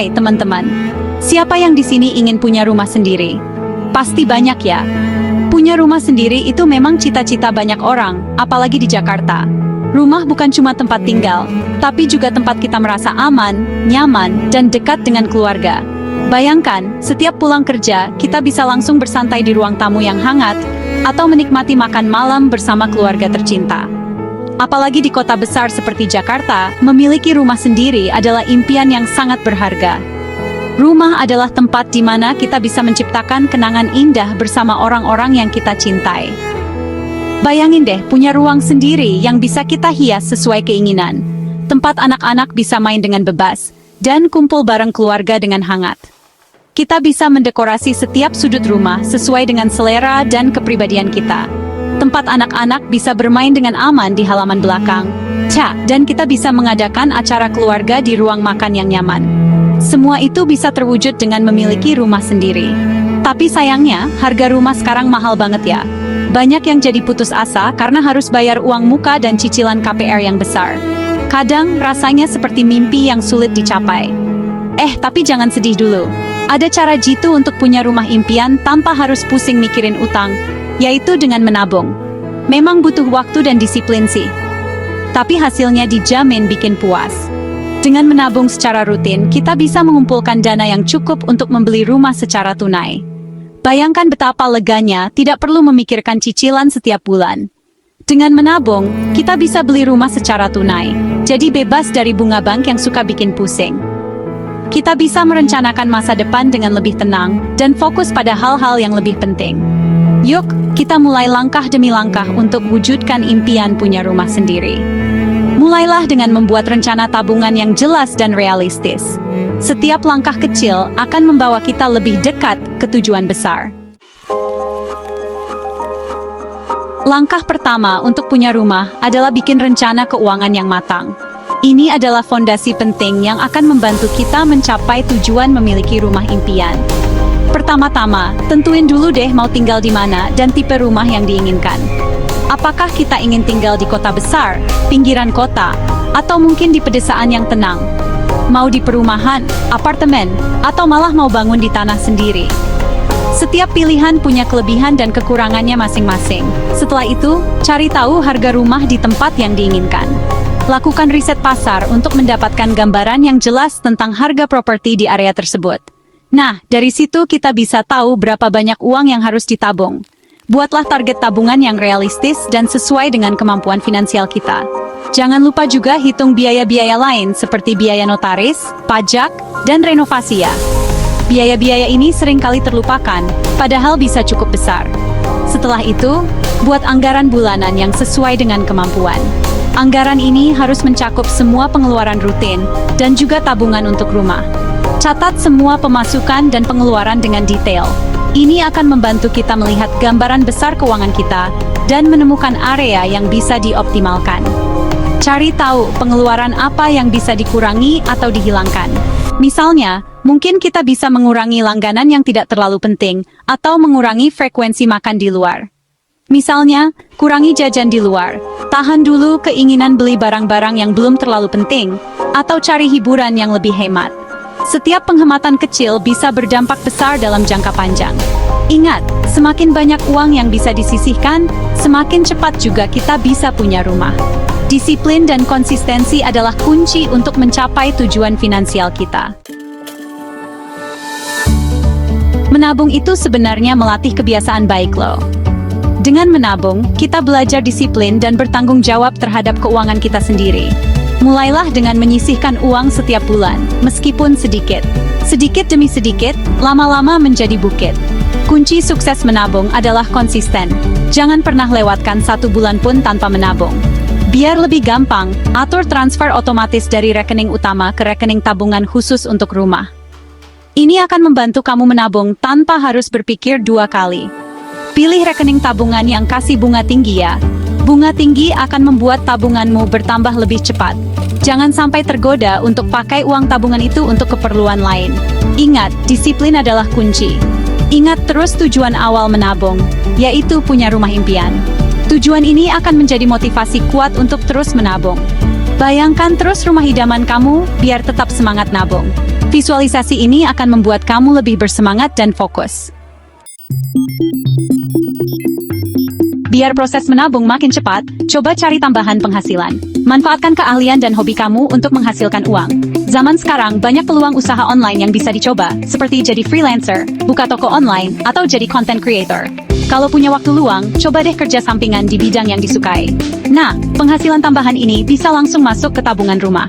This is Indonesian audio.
Hai teman-teman, siapa yang di sini ingin punya rumah sendiri? Pasti banyak ya. Punya rumah sendiri itu memang cita-cita banyak orang, apalagi di Jakarta. Rumah bukan cuma tempat tinggal, tapi juga tempat kita merasa aman, nyaman, dan dekat dengan keluarga. Bayangkan, setiap pulang kerja, kita bisa langsung bersantai di ruang tamu yang hangat, atau menikmati makan malam bersama keluarga tercinta. Apalagi di kota besar seperti Jakarta, memiliki rumah sendiri adalah impian yang sangat berharga. Rumah adalah tempat di mana kita bisa menciptakan kenangan indah bersama orang-orang yang kita cintai. Bayangin deh, punya ruang sendiri yang bisa kita hias sesuai keinginan. Tempat anak-anak bisa main dengan bebas, dan kumpul bareng keluarga dengan hangat. Kita bisa mendekorasi setiap sudut rumah sesuai dengan selera dan kepribadian kita. Tempat anak-anak bisa bermain dengan aman di halaman belakang. Dan kita bisa mengadakan acara keluarga di ruang makan yang nyaman. Semua itu bisa terwujud dengan memiliki rumah sendiri. Tapi sayangnya, harga rumah sekarang mahal banget ya. Banyak yang jadi putus asa karena harus bayar uang muka dan cicilan KPR yang besar. Kadang rasanya seperti mimpi yang sulit dicapai. Tapi jangan sedih dulu. Ada cara jitu untuk punya rumah impian tanpa harus pusing mikirin utang, yaitu dengan menabung. Memang butuh waktu dan disiplin sih, tapi hasilnya dijamin bikin puas. Dengan menabung secara rutin, kita bisa mengumpulkan dana yang cukup untuk membeli rumah secara tunai. Bayangkan betapa leganya, tidak perlu memikirkan cicilan setiap bulan. Dengan menabung, kita bisa beli rumah secara tunai, jadi bebas dari bunga bank yang suka bikin pusing. Kita bisa merencanakan masa depan dengan lebih tenang, dan fokus pada hal-hal yang lebih penting. Yuk, kita mulai langkah demi langkah untuk wujudkan impian punya rumah sendiri. Mulailah dengan membuat rencana tabungan yang jelas dan realistis. Setiap langkah kecil akan membawa kita lebih dekat ke tujuan besar. Langkah pertama untuk punya rumah adalah bikin rencana keuangan yang matang. Ini adalah fondasi penting yang akan membantu kita mencapai tujuan memiliki rumah impian. Pertama-tama, tentuin dulu deh mau tinggal di mana dan tipe rumah yang diinginkan. Apakah kita ingin tinggal di kota besar, pinggiran kota, atau mungkin di pedesaan yang tenang? Mau di perumahan, apartemen, atau malah mau bangun di tanah sendiri? Setiap pilihan punya kelebihan dan kekurangannya masing-masing. Setelah itu, cari tahu harga rumah di tempat yang diinginkan. Lakukan riset pasar untuk mendapatkan gambaran yang jelas tentang harga properti di area tersebut. Nah, dari situ kita bisa tahu berapa banyak uang yang harus ditabung. Buatlah target tabungan yang realistis dan sesuai dengan kemampuan finansial kita. Jangan lupa juga hitung biaya-biaya lain seperti biaya notaris, pajak, dan renovasi ya. Biaya-biaya ini seringkali terlupakan, padahal bisa cukup besar. Setelah itu, buat anggaran bulanan yang sesuai dengan kemampuan. Anggaran ini harus mencakup semua pengeluaran rutin, dan juga tabungan untuk rumah. Catat semua pemasukan dan pengeluaran dengan detail. Ini akan membantu kita melihat gambaran besar keuangan kita, dan menemukan area yang bisa dioptimalkan. Cari tahu pengeluaran apa yang bisa dikurangi atau dihilangkan. Misalnya, mungkin kita bisa mengurangi langganan yang tidak terlalu penting, atau mengurangi frekuensi makan di luar. Misalnya, kurangi jajan di luar, tahan dulu keinginan beli barang-barang yang belum terlalu penting, atau cari hiburan yang lebih hemat. Setiap penghematan kecil bisa berdampak besar dalam jangka panjang. Ingat, semakin banyak uang yang bisa disisihkan, semakin cepat juga kita bisa punya rumah. Disiplin dan konsistensi adalah kunci untuk mencapai tujuan finansial kita. Menabung itu sebenarnya melatih kebiasaan baik loh. Dengan menabung, kita belajar disiplin dan bertanggung jawab terhadap keuangan kita sendiri. Mulailah dengan menyisihkan uang setiap bulan, meskipun sedikit. Sedikit demi sedikit, lama-lama menjadi bukit. Kunci sukses menabung adalah konsisten. Jangan pernah lewatkan 1 bulan pun tanpa menabung. Biar lebih gampang, atur transfer otomatis dari rekening utama ke rekening tabungan khusus untuk rumah. Ini akan membantu kamu menabung tanpa harus berpikir 2 kali. Pilih rekening tabungan yang kasih bunga tinggi ya. Bunga tinggi akan membuat tabunganmu bertambah lebih cepat. Jangan sampai tergoda untuk pakai uang tabungan itu untuk keperluan lain. Ingat, disiplin adalah kunci. Ingat terus tujuan awal menabung, yaitu punya rumah impian. Tujuan ini akan menjadi motivasi kuat untuk terus menabung. Bayangkan terus rumah idaman kamu, biar tetap semangat nabung. Visualisasi ini akan membuat kamu lebih bersemangat dan fokus. Biar proses menabung makin cepat, coba cari tambahan penghasilan. Manfaatkan keahlian dan hobi kamu untuk menghasilkan uang. Zaman sekarang banyak peluang usaha online yang bisa dicoba, seperti jadi freelancer, buka toko online, atau jadi content creator. Kalau punya waktu luang, coba deh kerja sampingan di bidang yang disukai. Nah, penghasilan tambahan ini bisa langsung masuk ke tabungan rumah.